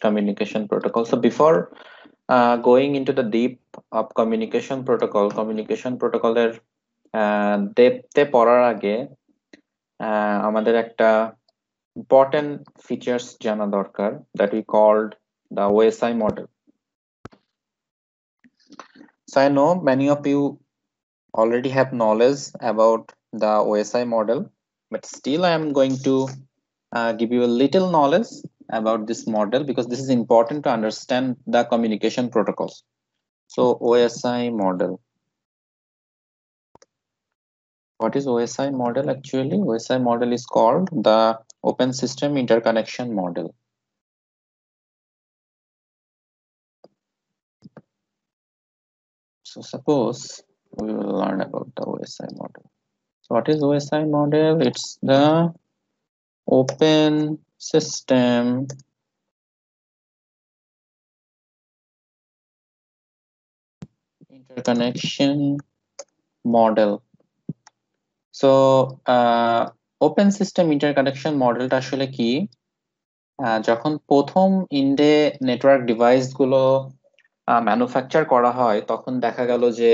communication protocol. So before going into the deep of communication protocol এর ডেপথে পড়ার আগে আমাদের একটা important features জানা দরকার, that we called the OSI model. So I know many of you already have knowledge about the OSI model, but still I am going to give you a little knowledge about this model because this is important to understand the communication protocols. So OSI model. What is OSI model actually? OSI model is called the Open System Interconnection Model. So suppose we will learn about the OSI model. So what is OSI model? It's the Open System Interconnection Model. So Open System Interconnection Model টা আসলে কি? যখন প্রথম ইন্ডে network device গুলো manufacture করা হয় তখন দেখা গেল যে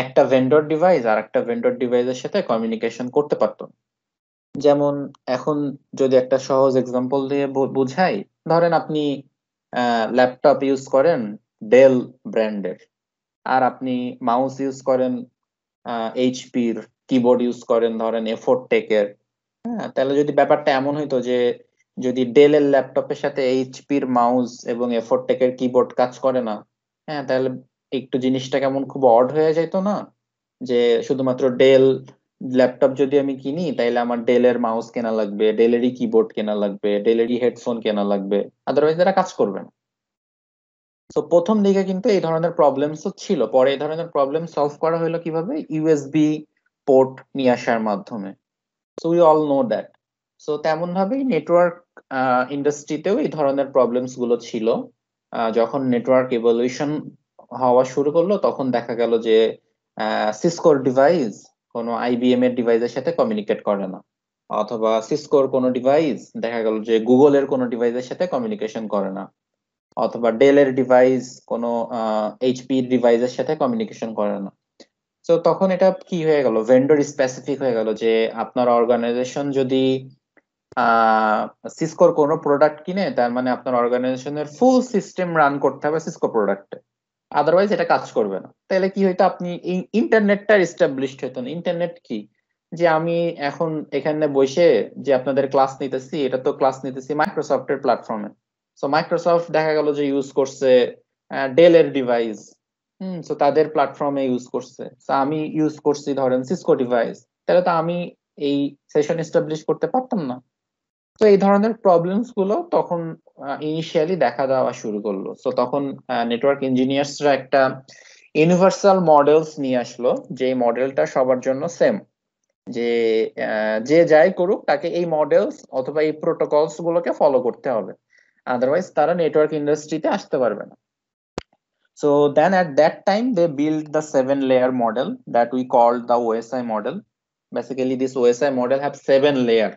একটা ভেন্ডর ডিভাইস আর একটা ভেন্ডর ডিভাইসের সাথে কমিউনিকেশন করতে পারতো। যেমন এখন যদি একটা সহজ এক্সাম্পল দিয়ে বুঝাই, ধরেন আপনি ল্যাপটপ ইউজ করেন ডেল ব্র্যান্ডের, আর আপনি মাউস ইউজ করেন এইচপির, কিবোর্ড ইউজ করেন ধরেন এফোর্ট টেকের। হ্যাঁ, তাহলে যদি ব্যাপারটা এমন হইতো যে যদি ডেল এর ল্যাপটপের সাথে এইচপির মাউস এবং এফোর্ট টেকের কিবোর্ড কাজ করে না, হ্যাঁ, তাহলে একটু জিনিসটা কেমন খুব অড হয়ে যেত না? যে শুধুমাত্র ডেল ল্যাপটপ যদি আমি কিনি তাইলে আমার ডেলের মাউস কেনা লাগবে, ডেলেরই কিবোর্ড কেনা লাগবে, ডেলেরই হেডফোন কেনা লাগবে, আদারওয়াইজ এরা কাজ করবে না। তো প্রথম দিকে কিন্তু এই ধরনের প্রবলেমস ছিল, পরে এই ধরনের প্রবলেম সলভ করা হলো কিভাবে? ইউএসবি পোর্ট নিয়ে আসার মাধ্যমে। So we all know that. So তেমন ভাবেই নেটওয়ার্ক ইন্ডাস্ট্রিতেও এই ধরনের প্রবলেমস গুলো ছিল। যখন নেটওয়ার্ক ইভলিউশন হওয়া শুরু করলো তখন দেখা গেল যে সিসকোর ডিভাইস কোনো আইবিএম এর ডিভাইসের সাথে কমিউনিকেট করে না, অথবা সিসকোর কোনো ডিভাইস দেখা গেল যে গুগলের কোনো ডিভাইসের সাথে কমিউনিকেশন করে না, অথবা ডেলের ডিভাইস কোনো এইচপি ডিভাইসের সাথে কমিউনিকেশন করে না। তো তখন এটা কি হয়ে গেল? ভেন্ডর স্পেসিফিক হয়ে গেল যে আপনার অর্গানাইজেশন যদি সিসকোর কোনো প্রোডাক্ট কিনে তার মানে আপনার অর্গানাইজেশনের ফুল সিস্টেম রান করতে হবে সিসকো প্রোডাক্টে, আদারওয়াইজ এটা কাজ করবে না। তাহলে কি হইতো? আপনি এই ইন্টারনেটটা এস্টাবলিশড হইতো না। ইন্টারনেট কি? যে আমি এখন এখানে বসে যে আপনাদের ক্লাস নিতেছি, এটা তো ক্লাস নিতেছি মাইক্রোসফটের প্ল্যাটফর্মে। সো মাইক্রোসফট দেখা গেল যে ইউজ করছে ডেলের ডিভাইস, তো তাদের প্ল্যাটফর্মে ইউজ করছে। তো আমি ইউজ করছি ধরেন সিসকো ডিভাইস, তাহলে তো আমি এই সেশন এস্টাবলিশ করতে পারতাম না। তো এই ধরনের প্রবলেমস গুলো তখন ইনিশিয়ালি দেখা দেওয়া শুরু করলো। তো তখন নেটওয়ার্ক ইঞ্জিনিয়ার্সরা একটা ইউনিভার্সাল মডেলস নিয়ে আসলো, যে মডেলটা সবার জন্য সেম, যে যে যাই করুক তাকে এই মডেলস অথবা এই প্রোটোকলস গুলোকে ফলো করতে হবে, আদারওয়াইজ তারা নেটওয়ার্ক ইন্ডাস্ট্রিতে আসতে পারবে না। So then at that time they built the 7-layer model that we called the OSI model. Basically this OSI model have 7 layer.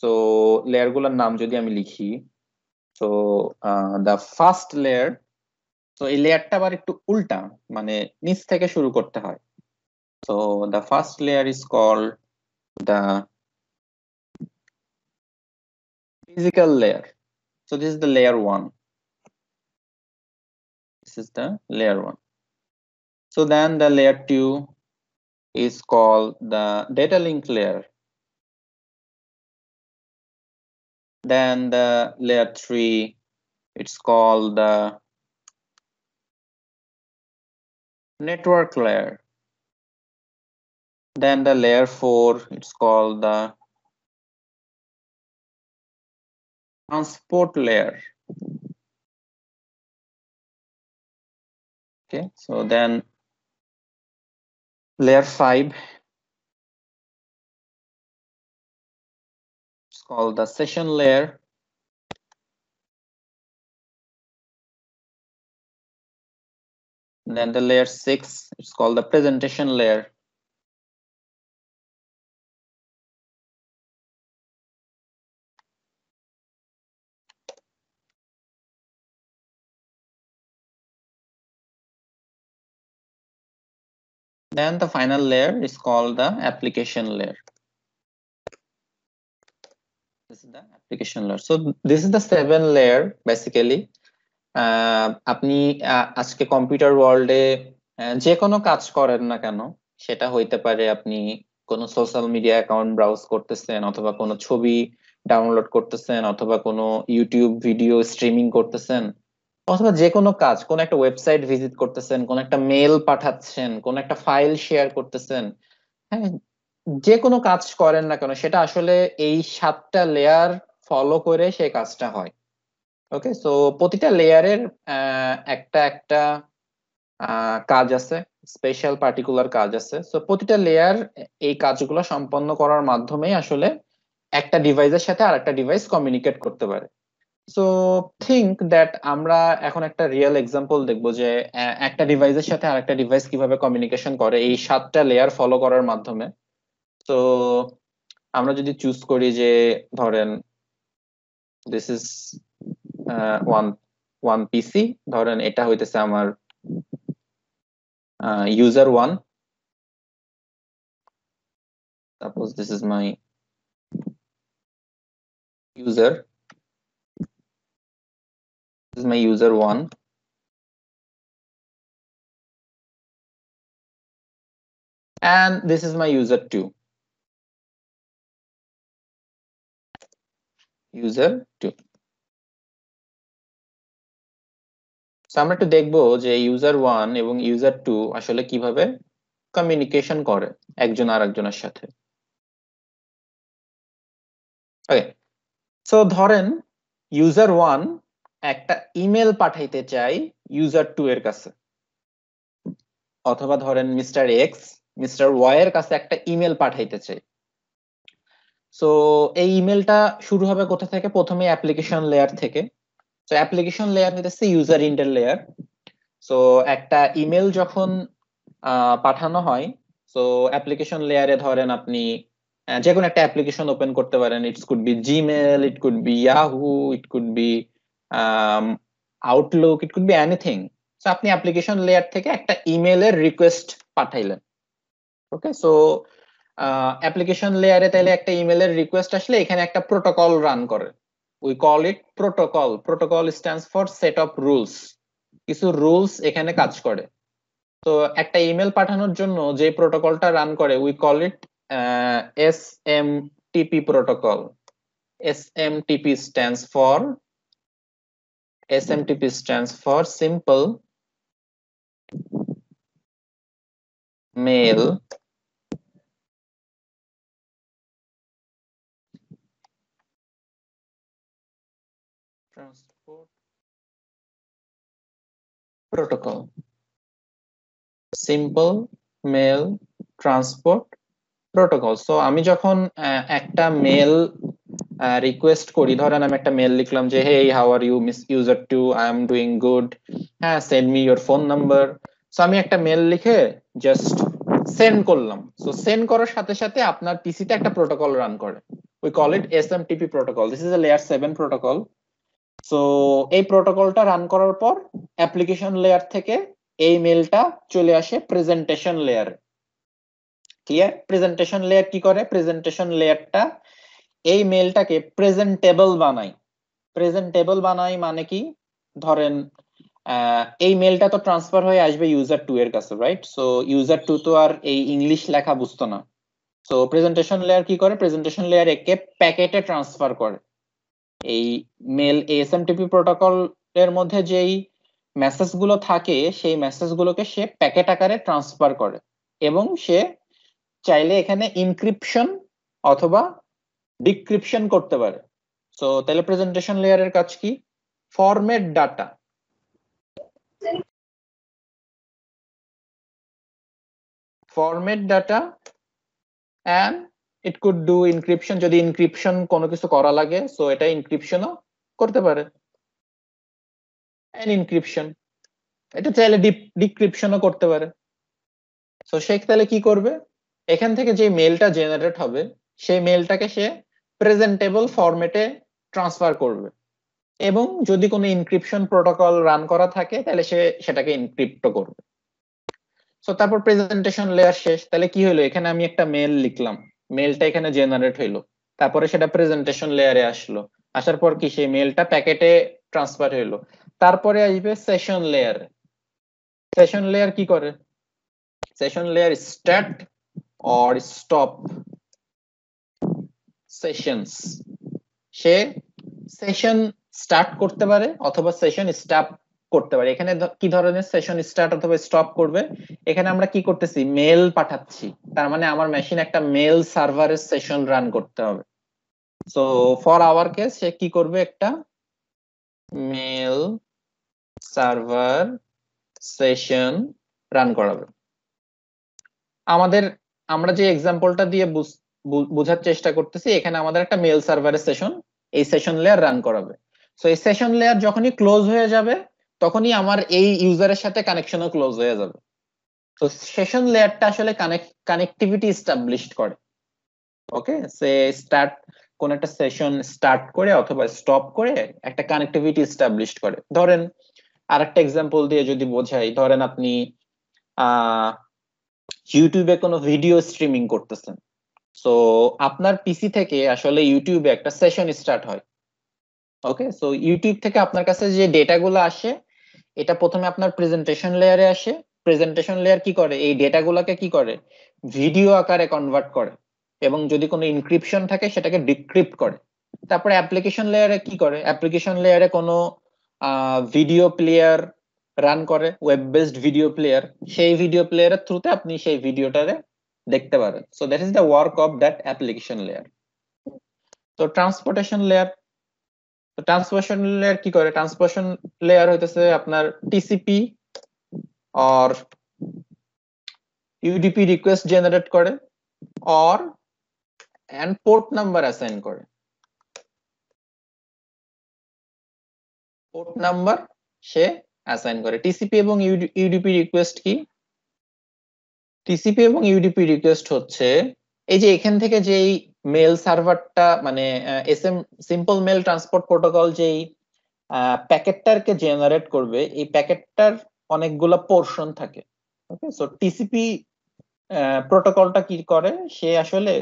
So layer গুলোর নাম যদি আমি লিখি, so the first layer, so এই লেয়ারটা আবার একটু উল্টা, মানে নিচ থেকে শুরু করতে হয়। So the first layer is called the physical layer. So this is the layer 1. This is the layer 1. So then the layer 2 is called the data link layer. Then the layer 3, it's called the network layer. Then the layer 4, it's called the transport layer. Okay, so then layer 5, it's called the session layer. Then the layer 6, it's called the presentation layer. Then the final layer is called the application layer. This is the application layer. So this is the 7 layer basically. আপনি আজকে computer ওয়ার্ল্ডে যে কোনো কাজ করেন না কেন, সেটা হইতে পারে আপনি কোনো সোশ্যাল মিডিয়া অ্যাকাউন্ট ব্রাউজ করতেছেন, অথবা কোনো ছবি ডাউনলোড করতেছেন, অথবা কোনো ইউটিউব ভিডিও স্ট্রিমিং করতেছেন, অথবা যে কোনো কাজ, কোন একটা ওয়েবসাইট ভিজিট করতেছেন, কোন একটা মেল পাঠাচ্ছেন, কোন একটা ফাইল শেয়ার করতেছেন, হ্যাঁ, যে কোনো কাজ করেন না কেন সেটা আসলে এই 7টা লেয়ার ফলো করে সেই কাজটা হয়। ওকে, সো প্রতিটা লেয়ারের একটা একটা কাজ আছে, স্পেশাল পার্টিকুলার কাজ আছে। সো প্রতিটা লেয়ার এই কাজগুলো সম্পন্ন করার মাধ্যমেই আসলে একটা ডিভাইসের সাথে আরেকটা ডিভাইস কমিউনিকেট করতে পারে। সো থিঙ্ক দ্যাট আমরা এখন একটা রিয়েল এক্সাম্পল দেখবো যে একটা ডিভাইসের সাথে আরেকটা ডিভাইস কিভাবে কমিউনিকেশন করে এই 7টা লেয়ার ফলো করার মাধ্যমে। তো আমরা যদি চুজ করি যে ধরেন দিস ইজ ওয়ান পিসি, ধরেন এটা হইতেছে আমার user 1. Suppose this is my user. This is my user 1. And this is my user 2. User 2. So আমরা একটু দেখবো যে user 1 এবং user 2 আসলে কিভাবে কমিউনিকেশন করে একজন আরেকজনের সাথে। ওকে, সো ধরেন user 1 একটা ইমেল পাঠাইতে চাই user 2 এর কাছে, অথবা ধরেন মিস্টার এক্স মিস্টার ওয়াই এর কাছে একটা ইমেল পাঠাইতে চাই। সো এই ইমেলটা শুরু হবে কোথা থেকে? প্রথমে অ্যাপ্লিকেশন লেয়ার থেকে। তো অ্যাপ্লিকেশন লেয়ার হইতেছে ইউজার ইন্টার লেয়ার। সো একটা ইমেল যখন পাঠানো হয়, সো অ্যাপ্লিকেশন লেয়ারে ধরেন আপনি যে কোনো একটা অ্যাপ্লিকেশন ওপেন করতে পারেন। It's could be Gmail, it could be Yahoo, it could be Outlook, it could be anything. So আপনি অ্যাপ্লিকেশন লেয়ার থেকে একটা ইমেলের রিকোয়েস্ট পাঠাইলেন। ওকে, সো অ্যাপ্লিকেশন লেয়ারে তাইলে একটা ইমেলের রিকোয়েস্ট আসলে এখানে একটা প্রোটোকল রান করে। We call it protocol. Protocol stands for set of rules. কিছু রুলস এখানে কাজ করে। তো একটা ইমেল পাঠানোর জন্য যে প্রোটোকলটা রান করে we call it SMTP protocol. SMTP stands for simple mail transport protocol. Simple mail transport protocol. So আমি যখন একটা মেল রিকোয়েস্ট করি, ধরেন আমি একটা মেল লিখলাম যে hey how are you miss user 2, I am doing good, হ্যাঁ send me your phone number. So আমি একটা মেল লিখে জাস্ট সেন্ড করলাম। সো সেন্ড করার সাথে সাথে আপনার পিসিতে একটা প্রোটোকল রান করে। We call it SMTP protocol. This is a layer 7 protocol. So এই প্রোটোকলটা রান করার পর অ্যাপ্লিকেশন লেয়ার থেকে এই মেলটা চলে আসে presentation layer. Clear? Presentation layer কি করে? প্রেজেন্টেশন লেয়ারটা এই মেলটাকে প্রেজেন্টেবল বানায়। প্রেজেন্টেবল বানায় মানে কি? ধরেন এই মেলটা তো ট্রান্সফার হয়ে আসবে ইউজার 2 এর কাছে, রাইট? সো ইউজার 2 তো আর এই ইংলিশ লেখা বুঝতো না। সো প্রেজেন্টেশন লেয়ার কি করে? প্রেজেন্টেশন লেয়ার একে প্যাকেটে ট্রান্সফার করে। এই মেল এসএমটিপি প্রোটোকল এর মধ্যে যেই মেসেজ গুলো থাকে সেই মেসেজ গুলোকে সে প্যাকেট আকারে ট্রান্সফার করে, এবং সে চাইলে এখানে ইনক্রিপশন অথবা ডিক্রিপশন করতে পারে। সো তাহলে প্রেজেন্টেশন লেয়ারের কাজ কি? Format data, format data and it could do encryption. যদি ইনক্রিপশন কোনো কিছু করা লাগে, সো এটা ইনক্রিপশনও করতে পারে। এন্ড ইনক্রিপশন এটা চাইলে ডিক্রিপশনও করতে পারে। সো সে তাহলে কি করবে? এখান থেকে যে মেলটা জেনারেট হবে সেই মেলটাকে সে প্রেজেন্টেবল ফরম্যাটে ট্রান্সফার করবে, এবং যদি কোনো ইনক্রিপশন প্রোটোকল রান করা থাকে তাহলে সে সেটাকে ইনক্রিপ্টও করবে। সো তারপর প্রেজেন্টেশন লেয়ার শেষ। তাহলে কি হলো, এখানে আমি একটা মেল লিখলাম, মেলটা এখানে জেনারেট হইলো, তারপরে সেটা প্রেজেন্টেশন লেয়ারে আসলো, আসার পর কি সেই মেলটা প্যাকেটে ট্রান্সফার হইলো, তারপরে আসবে সেশন লেয়ার। সেশন লেয়ার কি করে, session layer start or stop sessions. Say session start করতে পারে অথবা সেশন স্টপ করতে পারে। এখানে কি ধরনের সেশন স্টার্ট অথবা স্টপ করবে, এখানে আমরা কি করতেছি, মেল পাঠাচ্ছি, তার মানে আমার মেশিন একটা মেল সার্ভারের সেশন রান করতে হবে। সো ফর আওয়ার কেস সে কি করবে, একটা মেল সার্ভার সেশন রান করাবে। আমাদের আমরা যে এক্সাম্পলটা দিয়ে বোঝার চেষ্টা করতেছি, এখানে আমাদের একটা মেল সার্ভারের সেশন, এই সেশন লেয়ার রান করাবে। সো এই সেশন লেয়ার যখনই ক্লোজ হয়ে যাবে, তখনই আমার এই ইউজারের সাথে কানেকশনও ক্লোজ হয়ে যাবে। তো সেশন লেয়ারটা আসলে কানেক্টিভিটি এস্টাবলিশড করে। ওকে, সে স্টার্ট, কোন একটা সেশন স্টার্ট করে অথবা স্টপ করে একটা কানেক্টিভিটি এস্টাবলিশড করে। ধরেন আরেকটা এক্সাম্পল দিয়ে যদি বোঝাই, ধরেন আপনি ইউটিউবে কোনো ভিডিও স্ট্রিমিং করতেছেন। সো আপনার পিসি থেকে আসলে ইউটিউবে একটা সেশন স্টার্ট হয়। ওকে, সো ইউটিউব থেকে আপনার কাছে যে ডেটাগুলো আসে, এটা প্রথমে আপনার প্রেজেন্টেশন লেয়ারে আসে। প্রেজেন্টেশন লেয়ার কি করে, এই ডেটাগুলোকে কি করে, ভিডিও আকারে কনভার্ট করে, এবং যদি কোনো ইনক্রিপশন থাকে সেটাকে ডিক্রিপ্ট করে। তারপরে অ্যাপ্লিকেশন লেয়ারে কি করে, অ্যাপ্লিকেশন লেয়ারে কোনো ভিডিও প্লেয়ার রান করে, ওয়েব বেসড ভিডিও প্লেয়ার, সেই ভিডিও প্লেয়ারের থ্রুতে আপনি সেই ভিডিওটারে দেখতে পারেন। So that is the work of that application layer. তো ট্রান্সপোর্টেশন লেয়ার, তো ট্রান্সপোর্টেশন লেয়ার কি করে, ট্রান্সপোর্টেশন লেয়ার হইতেছে আপনার TCP or UDP request generate করে or and port number assign করে। পোর্ট নাম্বার সে অ্যাসাইন করে। টিসিপি এবং ইউডিপি রিকোয়েস্ট কি, টিসিপি এবং ইউডিপি রিকোয়েস্ট হচ্ছে এই যে এখান থেকে যেই মেল সার্ভারটা মানে SM simple mail transport protocol যেই প্যাকেটটাকে জেনারেট করবে, এই প্যাকেটটার অনেকগুলো পোর্শন থাকে। ওকে, সো টিসিপি প্রোটোকলটা কি করে, সে আসলে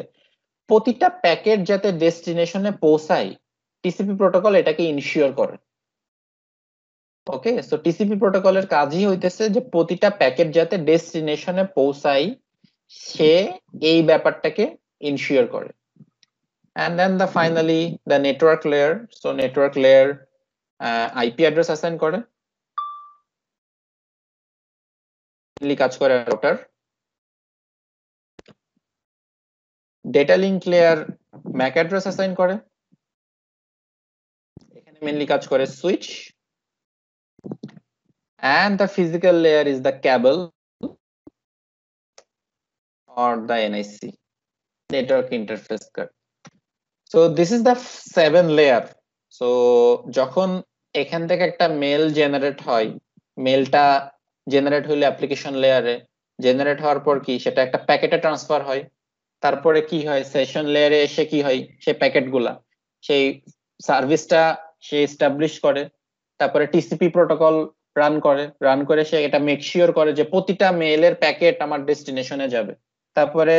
প্রতিটা প্যাকেট যাতে ডেস্টিনেশনে পৌঁছায়, টিসিপি প্রোটোকল এটাকে ইনশিওর করে। ওকে, সো টিসিপি প্রোটোকলের কাজই হইতেছে যে প্রতিটা প্যাকেট যাতে ডেস্টিনেশনে পৌঁছায়, সে এই ব্যাপারটাকে ইনশিওর করে। and then the finally the network layer, so network layer IP address assign করে, কাজ করে router. Data link layer Mac address assign করে, এখানে মেইনলি কাজ করে switch. and the physical layer is the cable or the NIC, network interface card. So this is the 7 layer. So যখন এখান থেকে একটা মেল জেনারেট হয়, মেলটা জেনারেট হইলে অ্যাপ্লিকেশন লেয়ারে, জেনারেট হওয়ার পর কি সেটা একটা প্যাকেটে ট্রান্সফার হয়, তারপরে কি হয় সেশন লেয়ারে এসে কি হয়, সেই প্যাকেটগুলা সেই সার্ভিসটা সে এস্টাবলিশ করে, তারপরে টিসিপি প্রোটোকল রান করে সে এটা মেক শিওর করে যে প্রতিটা মেইলের প্যাকেট আমার ডেস্টিনেশনে যাবে। তারপরে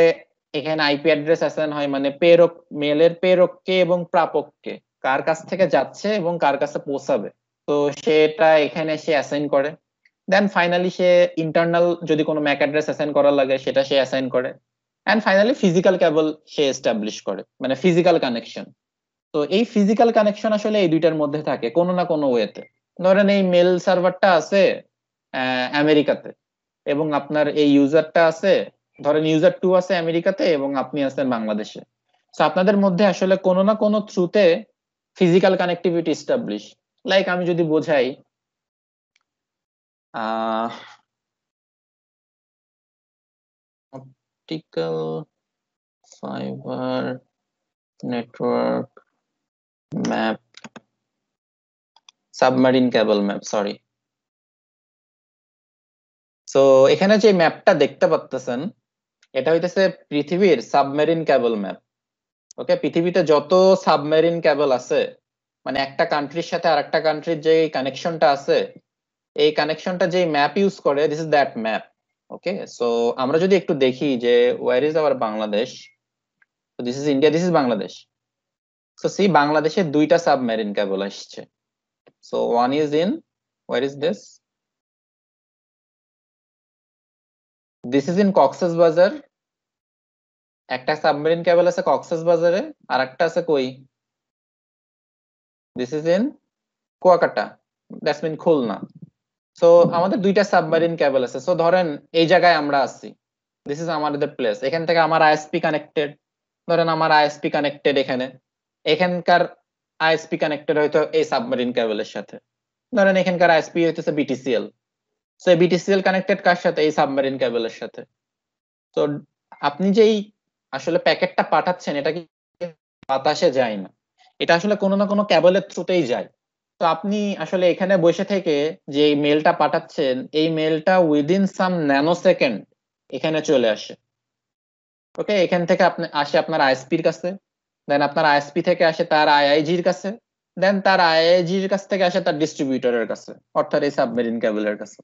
এখানে আইপি অ্যাড্রেস অ্যাসাইন হয়, মানে প্রেরক, মেলের প্রেরককে এবং প্রাপককে, কার কাছ থেকে যাচ্ছে এবং কার কাছে পৌঁছাবে, তো সেটা এখানে সে অ্যাসাইন করে। দেন ফাইনালি সে ইন্টারনাল যদি কোনো ম্যাক অ্যাড্রেস অ্যাসাইন করা লাগে সেটা সে অ্যাসাইন করে। এন্ড ফাইনালি ফিজিক্যাল কেবল সে এস্টাবলিশ করে, মানে ফিজিক্যাল কানেকশন। তো এই ফিজিক্যাল কানেকশন আসলে এই দুইটার মধ্যে থাকে কোনো না কোনো ওয়েতে। ধরেন এই মেল সার্ভারটা আছে আমেরিকাতে, এবং আপনার এই ইউজারটা আছে, ধরেন ইউজার 2 আছে আমেরিকাতে এবং আপনি আছেন বাংলাদেশে। তো আপনাদের মধ্যে আসলে কোনো না কোনো থ্রুতে ফিজিক্যাল কানেক্টিভিটি এস্টাবলিশ। লাইক আমি যদি বোঝাই, optical fibre network map, submarine cable map, sorry. So এখানে যে ম্যাপটা দেখতে পাচ্ছেন, এটা হইতেছে পৃথিবীর সাবমেরিন কেবল ম্যাপ। ওকে, পৃথিবীতে যত সাবমেরিন কেবল আছে, মানে একটা কান্ট্রির সাথে আরেকটা কান্ট্রির যে কানেকশনটা আছে, এই কানেকশনটা যে ম্যাপ ইউজ করে, this is that map. Okay, so আমরা যদি একটু দেখি যে ওয়্যার ইজ আওয়ার বাংলাদেশ, তো this is India, this is Bangladesh. So see বাংলাদেশের দুইটা সাবমেরিন কেবল আসছে। So one is in, where is this is in Cox's Bazar, একটা সাবমেরিন কেবল আছে কক্সেস বাজারে, আর একটা আছে কই, this is in Kuakata, that's mean Khulna. So আমাদের দুইটা সাবমেরিন কেবল আছে। সো ধরেন এই জায়গায় আমরা আছি, দিস ইজ আমাদের প্লেস, এখান থেকে আমার আইএসপি কানেক্টেড, ধরেন আমার আইএসপি কানেক্টেড এখানে, এখানকার আইএসপি কানেক্টেড হয়তো এই সাবমেরিন কেবলের সাথে, ধরেন এখানকার আইএসপি হইতেছে বিটিসিএল, সো বিটিসিএল কানেক্টেড কার সাথে, এই সাবমেরিন কেবলের সাথে। তো আপনি যেই আসলে প্যাকেটটা পাঠাচ্ছেন এটা কি বাতাসে যায় না, এটা আসলে কোনো না কোনো কেবলের থ্রুতেই যায়। তো আপনি আসলে এখানে বসে থেকে যে মেলটা পাঠাচ্ছেন, এই মেলটা উইদিন সাম ন্যানো সেকেন্ড এখানে চলে আসে। ওকে, এখান থেকে আপনি আসে আপনার আইএসপির কাছে, দেন আপনার আইএসপি থেকে আসে তার আইআইজির কাছে, দেন তার আইআইজির কাছ থেকে আসে তার ডিস্ট্রিবিউটরের কাছে, অর্থাৎ এই সাবমেরিন কেবলের কাছে।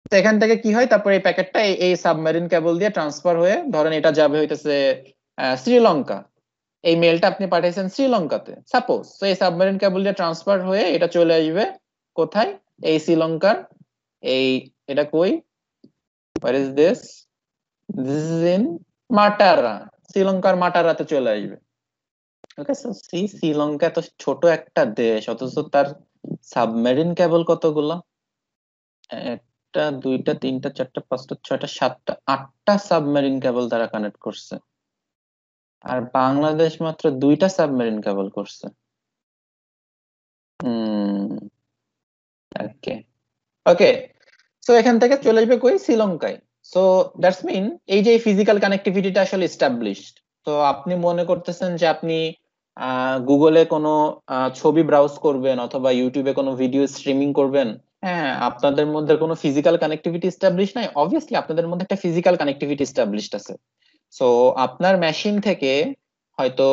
তো এখান থেকে কি হয়, তারপরে এই প্যাকেটটা এই সাবমেরিন কেবল দিয়ে ট্রান্সফার হয়ে, ধরেন এটা যাবে হইতেছে শ্রীলঙ্কা, এই মেলটা আপনি পাঠিয়েছেন শ্রীলঙ্কাতে সাপোজ, তো এই সাবমেরিন কেবল দিয়ে ট্রান্সফার হয়ে এটা চলে আসবে কোথায়, এই শ্রীলঙ্কার, এই এটা কই, where is this, this is in Matara, শ্রীলঙ্কার মাটারাতে চলে আসবে। ওকে, সো শ্রীলঙ্কা তো ছোট একটা দেশ, অথচ তার সাবমেরিন কেবল কতগুলো, একটা দুইটা তিনটা চারটা পাঁচটা ছয়টা সাতটা আটটা সাবমেরিন কেবল তারা কানেক্ট করছে, আর বাংলাদেশ মাত্র দুইটা সাবমেরিন কেবল করছে। ওকে, ওকে, সো এখান থেকে চলে আসবে কই, শ্রীলঙ্কায়। সো দ্যাটস মিন এই যে ফিজিক্যাল কানেক্টিভিটিটা আসলে এস্টাবলিশড। তো আপনি মনে করতেছেন যে আপনি গুগলে কোনো ছবি ব্রাউজ করবেন অথবা ইউটিউবে কোনো ভিডিও স্ট্রিমিং করবেন, হ্যাঁ আপনাদের মধ্যে কোনো ফিজিক্যাল কানেক্টিভিটি এস্টাবলিশ নাই, অবভিয়াসলি আপনাদের মধ্যে একটা ফিজিক্যাল কানেক্টিভিটি এস্টাবলিশড আছে। সো আপনার মেশিন থেকে হয়তো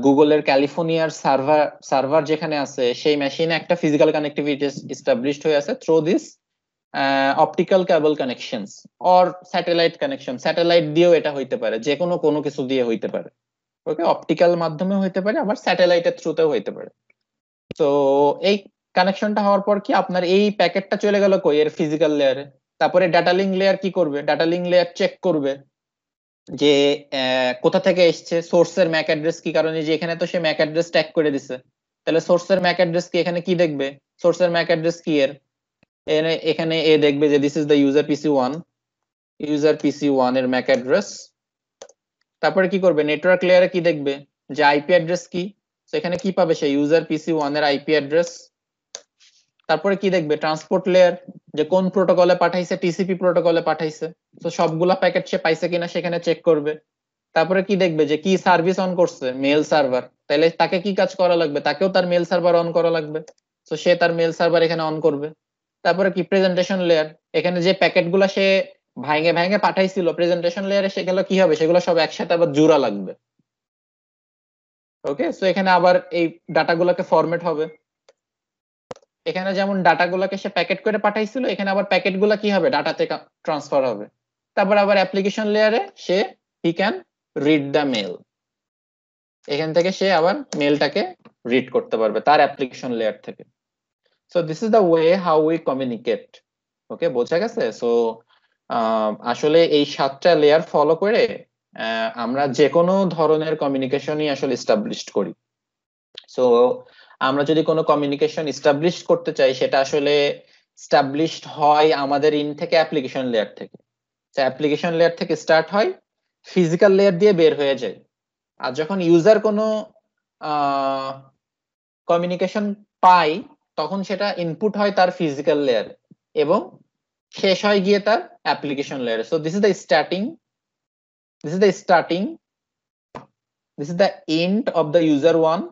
গুগলের ক্যালিফোর্নিয়ার সার্ভার সার্ভার যেখানে আছে সেই মেশিনে একটা ফিজিক্যাল কানেক্টিভিটি এস্টাবলিশড হয়ে আছে through this optical cable connections or satellite connection, satellite দিয়েও এটা হইতে পারে, যে কোনো কোনো কিছু দিয়ে হইতে পারে। ওকে, অপটিক্যাল মাধ্যমে হইতে পারে, আবার স্যাটেলাইটের থ্রুতেও হইতে পারে। তো এই কানেকশনটা হওয়ার পর কি আপনার এই প্যাকেটটা চলে গেল কই, এর ফিজিক্যাল লেয়ারে, তারপরে ডাটা লিঙ্ক লেয়ার কি করবে, ডাটা লিঙ্ক লেয়ার চেক করবে যে কোথা থেকে এসছে, সোর্সের ম্যাক অ্যাড্রেস কি, কারণে যে এখানে তো সে ম্যাক অ্যাড্রেস ট্যাগ করে দিছে, তাহলে সোর্সের ম্যাক অ্যাড্রেস কি, এখানে কি দেখবে, সোর্সের ম্যাক অ্যাড্রেস কি এর, এখানে এ দেখবে যে this is the user PC 1, user PC 1 এর ম্যাক অ্যাড্রেস। তারপরে কি করবে, নেটওয়ার্ক লেয়ারে কি দেখবে যে আইপি অ্যাড্রেস কি, সেখানে কি পাবে, সেই ইউজার পিসি 1 এর আইপি অ্যাড্রেস। তারপরে কি দেখবে, ট্রান্সপোর্ট লেয়ার, যে কোন প্রোটোকলে পাঠাইছে, টিসিপি প্রোটোকলে পাঠাইছে, তো সবগুলা প্যাকেট সে পাইছে কিনা সেখানে চেক করবে। তারপরে কি দেখবে যে কি সার্ভিস অন করছে, মেল সার্ভার, তাহলে তাকে কি কাজ করা লাগবে, তাকেও তার মেল সার্ভার অন করা লাগবে, তো সে তার মেল সার্ভার এখানে অন করবে। তারপরে কি প্রেজেন্টেশন লেয়ার, এখানে যে প্যাকেট গুলা সে ভাঙে ভাঙে পাঠাইছিল প্রেজেন্টেশন লেয়ারে, সেগুলো কি হবে, সেগুলো সব একসাথে আবার জোড়া লাগবে। ওকে, সো এখানে আবার এই ডাটাগুলোকে ফরম্যাট হবে, এখানে যেমন ডাটাগুলোকে সে প্যাকেট করে পাঠাইছিল, এখানে আবার প্যাকেট গুলা কি হবে, ডাটাতে ট্রান্সফার হবে। তারপর আবার অ্যাপ্লিকেশন লেয়ারে সে he can read the mail, এখান থেকে সে আবার মেলটাকে রিড করতে পারবে তার অ্যাপ্লিকেশন লেয়ার থেকে। So this is the way how we communicate. Okay, বোঝা গেছে? সো আসলে এই 7টা লেয়ার ফলো করে আমরা যে কোনো ধরনের কমিউনিকেশনই আসলে এস্টাবলিশড করি। সো আমরা যদি কোনো কমিউনিকেশন এস্টাবলিশ করতে চাই, সেটা আসলে এস্টাবলিশড হয় আমাদের ইন থেকে অ্যাপ্লিকেশন লেয়ার থেকে, অ্যাপ্লিকেশন লেয়ার থেকে স্টার্ট হয়, ফিজিক্যাল লেয়ার দিয়ে বের হয়ে যায়, আর যখন ইউজার কোনো কমিউনিকেশন পায় তখন সেটা ইনপুট হয় তার ফিজিক্যাল লেয়ারে এবং শেষ হয় গিয়ে তার অ্যাপ্লিকেশন লেয়ারে। So this is the starting, this is the starting, this is the end of the user 1,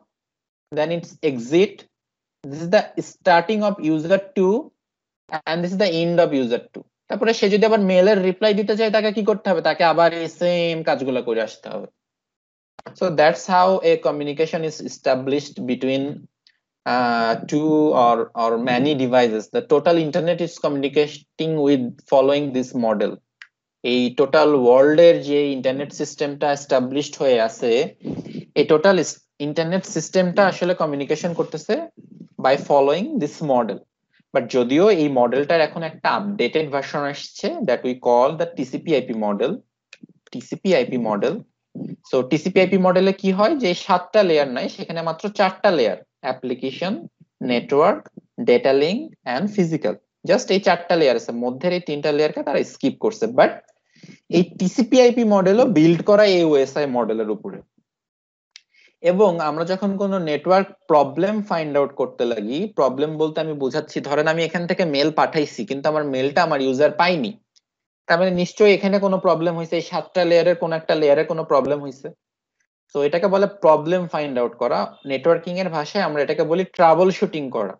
then its exit, this is the starting of user 2, and this is the end of user 2। তারপরে সে যদি আবার মেলের reply দিতে চায় তাকে কি করতে হবে, তাকে আবার এই সেম কাজগুলো করে আসতে হবে। So that's how a communication is established between two or many devices. The total internet is communicating with following this model. এই টোটাল ওয়ার্ল্ডের যে ইন্টারনেট সিস্টেমটা এস্টাবলিশড হয়ে আছে, এই টোটাল ইন্টারনেট সিস্টেমটা আসলে কমিউনিকেশন করতেছে by following this model. But যদিও এই মডেলটার এখন একটা আপডেটেড ভার্সন আসছে, that we call the TCP IP model. TCP IP model. So TCP IP মডেলে কি হয়, যে 7টা লেয়ার নাই, সেখানে মাত্র 4টা layer: application, network, data link and physical. Just এই 4টা লেয়ার আছে, মধ্যের এই 3টা লেয়ারকে তারা স্কিপ করছে। বাট এই টিসিপি/আইপি মডেলও বিল্ড করা এই ওএসআই মডেলের উপরে। এবং আমরা যখন কোনো নেটওয়ার্ক প্রবলেম ফাইন্ড আউট করতে লাগি, প্রবলেম বলতে আমি বোঝাচ্ছি, ধরেন আমি এখান থেকে মেল পাঠাইছি কিন্তু আমার মেলটা আমার ইউজার পাইনি, তার মানে নিশ্চয়ই এখানে কোনো প্রবলেম হয়েছে, এই 7টা লেয়ারের কোন একটা লেয়ারে কোনো প্রবলেম হয়েছে। তো এটাকে বলে প্রবলেম ফাইন্ড আউট করা। নেটওয়ার্কিং এর ভাষায় আমরা এটাকে বলি ট্রাবল শুটিং করা।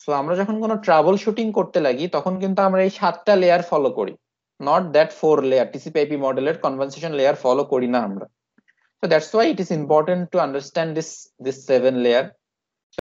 সো আমরা যখন কোনো ট্রাবল শুটিং করতে লাগি, তখন কিন্তু আমরা এই 7টা লেয়ার ফলো করি, নট দ্যাট 4 লেয়ার। টিসিপি/আইপি মডেলের কনভারসেশন লেয়ার ফলো করি না আমরা। So that's why it is important to understand this 7 layer.